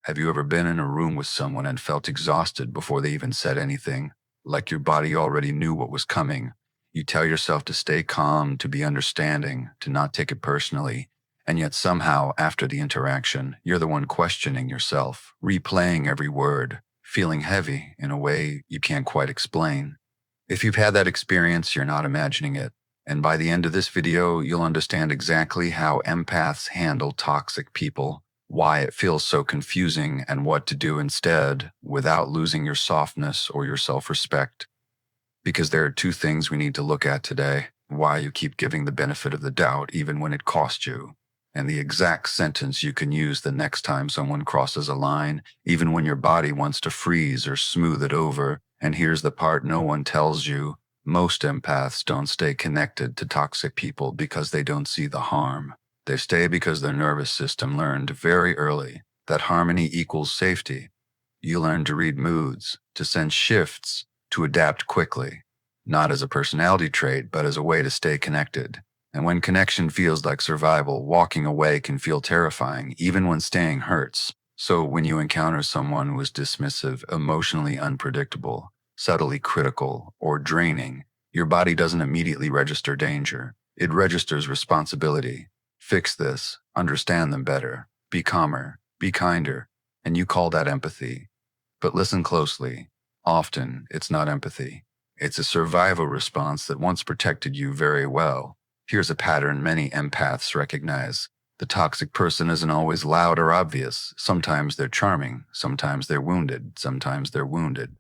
Have you ever been in a room with someone and felt exhausted before they even said anything? Like your body already knew what was coming. You tell yourself to stay calm, to be understanding, to not take it personally. And yet somehow, after the interaction, you're the one questioning yourself, replaying every word, feeling heavy in a way you can't quite explain. If you've had that experience, you're not imagining it. And by the end of this video, you'll understand exactly how empaths handle toxic people, why it feels so confusing, and what to do instead without losing your softness or your self-respect. Because there are two things we need to look at today: why you keep giving the benefit of the doubt even when it costs you, and the exact sentence you can use the next time someone crosses a line, even when your body wants to freeze or smooth it over. And here's the part no one tells you: most empaths don't stay connected to toxic people because they don't see the harm. They stay because their nervous system learned very early that harmony equals safety. You learn to read moods, to sense shifts, to adapt quickly, not as a personality trait, but as a way to stay connected. And when connection feels like survival, walking away can feel terrifying, even when staying hurts. So when you encounter someone who is dismissive, emotionally unpredictable, subtly critical, or draining, your body doesn't immediately register danger. It registers responsibility. Fix this, understand them better, be calmer, be kinder, and you call that empathy. But listen closely. Often, it's not empathy. It's a survival response that once protected you very well. Here's a pattern many empaths recognize. The toxic person isn't always loud or obvious. Sometimes they're charming. Sometimes they're wounded. Sometimes they're wounded.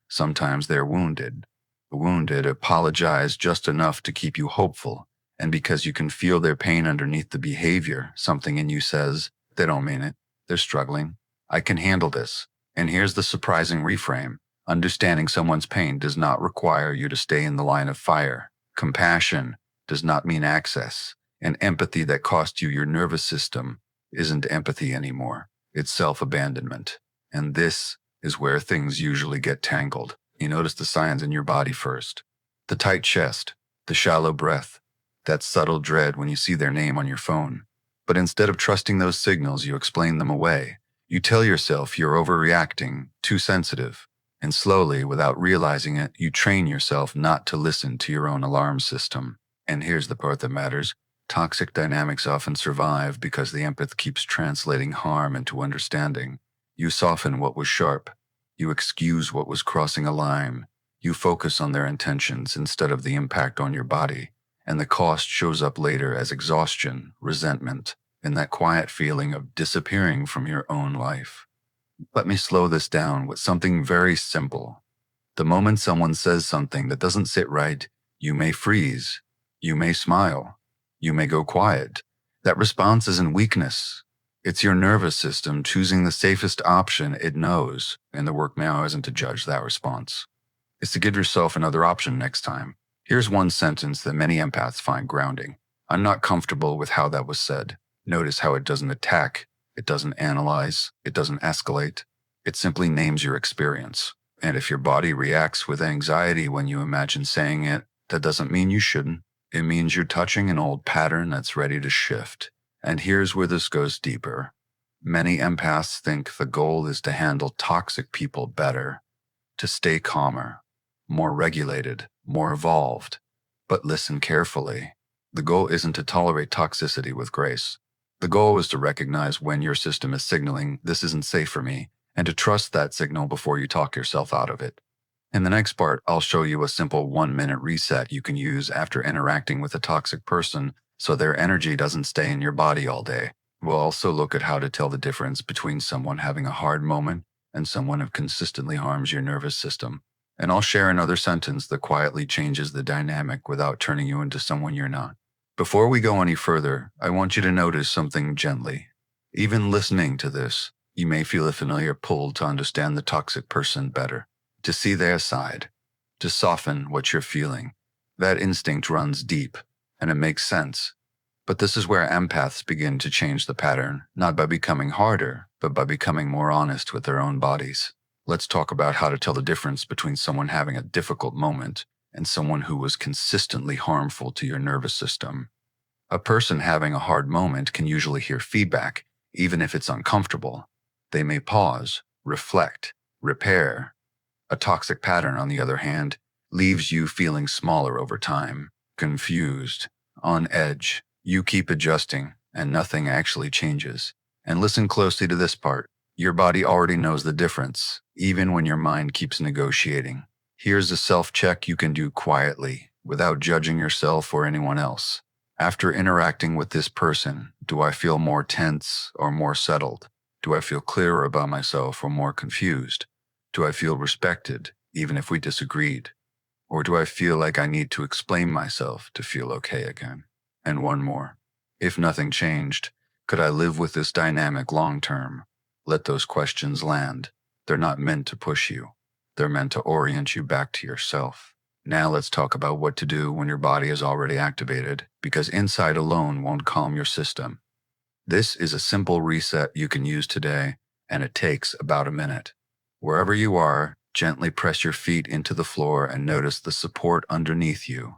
Sometimes they're wounded. The wounded apologize just enough to keep you hopeful. And because you can feel their pain underneath the behavior, something in you says, they don't mean it. They're struggling. I can handle this. And here's the surprising reframe. Understanding someone's pain does not require you to stay in the line of fire. Compassion does not mean access. And empathy that cost you your nervous system isn't empathy anymore. It's self-abandonment. And this is where things usually get tangled. You notice the signs in your body first. The tight chest, the shallow breath, that subtle dread when you see their name on your phone. But instead of trusting those signals, you explain them away. You tell yourself you're overreacting, too sensitive. And slowly, without realizing it, you train yourself not to listen to your own alarm system. And here's the part that matters. Toxic dynamics often survive because the empath keeps translating harm into understanding. You soften what was sharp. You excuse what was crossing a line. You focus on their intentions instead of the impact on your body. And the cost shows up later as exhaustion, resentment, and that quiet feeling of disappearing from your own life. Let me slow this down with something very simple. The moment someone says something that doesn't sit right, you may freeze, you may smile, you may go quiet. That response isn't weakness. It's your nervous system choosing the safest option it knows, and the work now isn't to judge that response. It's to give yourself another option next time. Here's one sentence that many empaths find grounding. I'm not comfortable with how that was said. Notice how it doesn't attack, it doesn't analyze, it doesn't escalate. It simply names your experience. And if your body reacts with anxiety when you imagine saying it, that doesn't mean you shouldn't. It means you're touching an old pattern that's ready to shift. And here's where this goes deeper. Many empaths think the goal is to handle toxic people better, to stay calmer, more regulated, more evolved. But listen carefully. The goal isn't to tolerate toxicity with grace. The goal is to recognize when your system is signaling, this isn't safe for me, and to trust that signal before you talk yourself out of it. In the next part, I'll show you a simple 1-minute reset you can use after interacting with a toxic person so their energy doesn't stay in your body all day. We'll also look at how to tell the difference between someone having a hard moment and someone who consistently harms your nervous system. And I'll share another sentence that quietly changes the dynamic without turning you into someone you're not. Before we go any further, I want you to notice something gently. Even listening to this, you may feel a familiar pull to understand the toxic person better, to see their side, to soften what you're feeling. That instinct runs deep, and it makes sense. But this is where empaths begin to change the pattern, not by becoming harder, but by becoming more honest with their own bodies. Let's talk about how to tell the difference between someone having a difficult moment and someone who was consistently harmful to your nervous system. A person having a hard moment can usually hear feedback, even if it's uncomfortable. They may pause, reflect, repair. A toxic pattern, on the other hand, leaves you feeling smaller over time, confused, on edge. You keep adjusting, and nothing actually changes. And listen closely to this part. Your body already knows the difference, even when your mind keeps negotiating. Here's a self-check you can do quietly, without judging yourself or anyone else. After interacting with this person, do I feel more tense or more settled? Do I feel clearer about myself or more confused? Do I feel respected, even if we disagreed? Or do I feel like I need to explain myself to feel okay again? And one more. If nothing changed, could I live with this dynamic long term? Let those questions land. They're not meant to push you. They're meant to orient you back to yourself. Now let's talk about what to do when your body is already activated, because insight alone won't calm your system. This is a simple reset you can use today, and it takes about a minute. Wherever you are, gently press your feet into the floor and notice the support underneath you.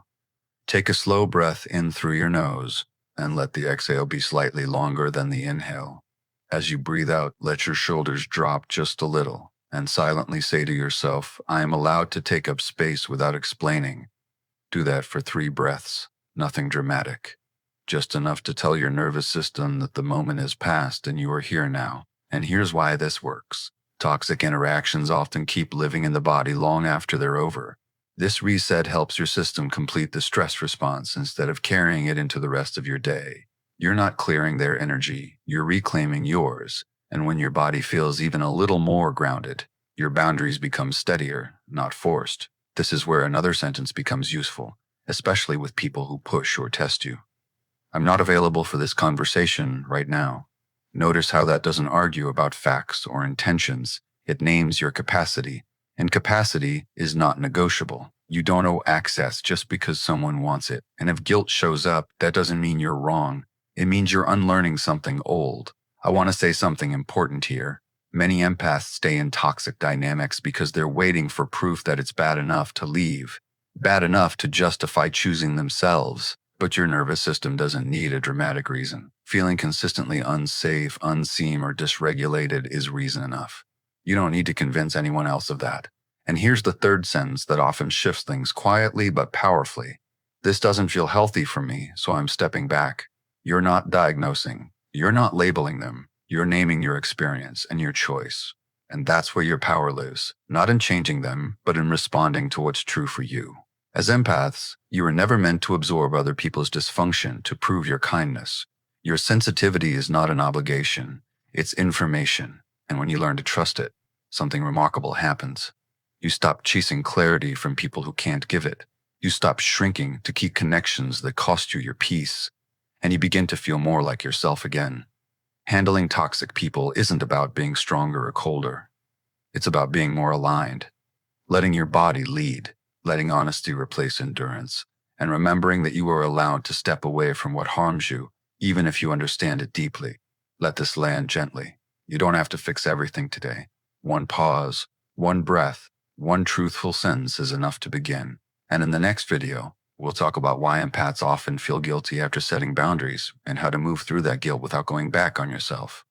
Take a slow breath in through your nose, and let the exhale be slightly longer than the inhale. As you breathe out, let your shoulders drop just a little, and silently say to yourself, I am allowed to take up space without explaining. Do that for 3 breaths, nothing dramatic. Just enough to tell your nervous system that the moment is past and you are here now. And here's why this works. Toxic interactions often keep living in the body long after they're over. This reset helps your system complete the stress response instead of carrying it into the rest of your day. You're not clearing their energy, you're reclaiming yours. And when your body feels even a little more grounded, your boundaries become steadier, not forced. This is where another sentence becomes useful, especially with people who push or test you. I'm not available for this conversation right now. Notice how that doesn't argue about facts or intentions. It names your capacity, and capacity is not negotiable. You don't owe access just because someone wants it. And if guilt shows up, that doesn't mean you're wrong. It means you're unlearning something old. I want to say something important here. Many empaths stay in toxic dynamics because they're waiting for proof that it's bad enough to leave, bad enough to justify choosing themselves. But your nervous system doesn't need a dramatic reason. Feeling consistently unsafe, unseen, or dysregulated is reason enough. You don't need to convince anyone else of that. And here's the third sentence that often shifts things quietly but powerfully. This doesn't feel healthy for me, so I'm stepping back. You're not diagnosing. You're not labeling them. You're naming your experience and your choice. And that's where your power lives, not in changing them, but in responding to what's true for you. As empaths, you are never meant to absorb other people's dysfunction to prove your kindness. Your sensitivity is not an obligation, it's information. And when you learn to trust it, something remarkable happens. You stop chasing clarity from people who can't give it. You stop shrinking to keep connections that cost you your peace. And you begin to feel more like yourself again. Handling toxic people isn't about being stronger or colder. It's about being more aligned, letting your body lead, letting honesty replace endurance, and remembering that you are allowed to step away from what harms you, even if you understand it deeply. Let this land gently. You don't have to fix everything today. One pause, one breath, one truthful sentence is enough to begin. And in the next video, we'll talk about why empaths often feel guilty after setting boundaries and how to move through that guilt without going back on yourself.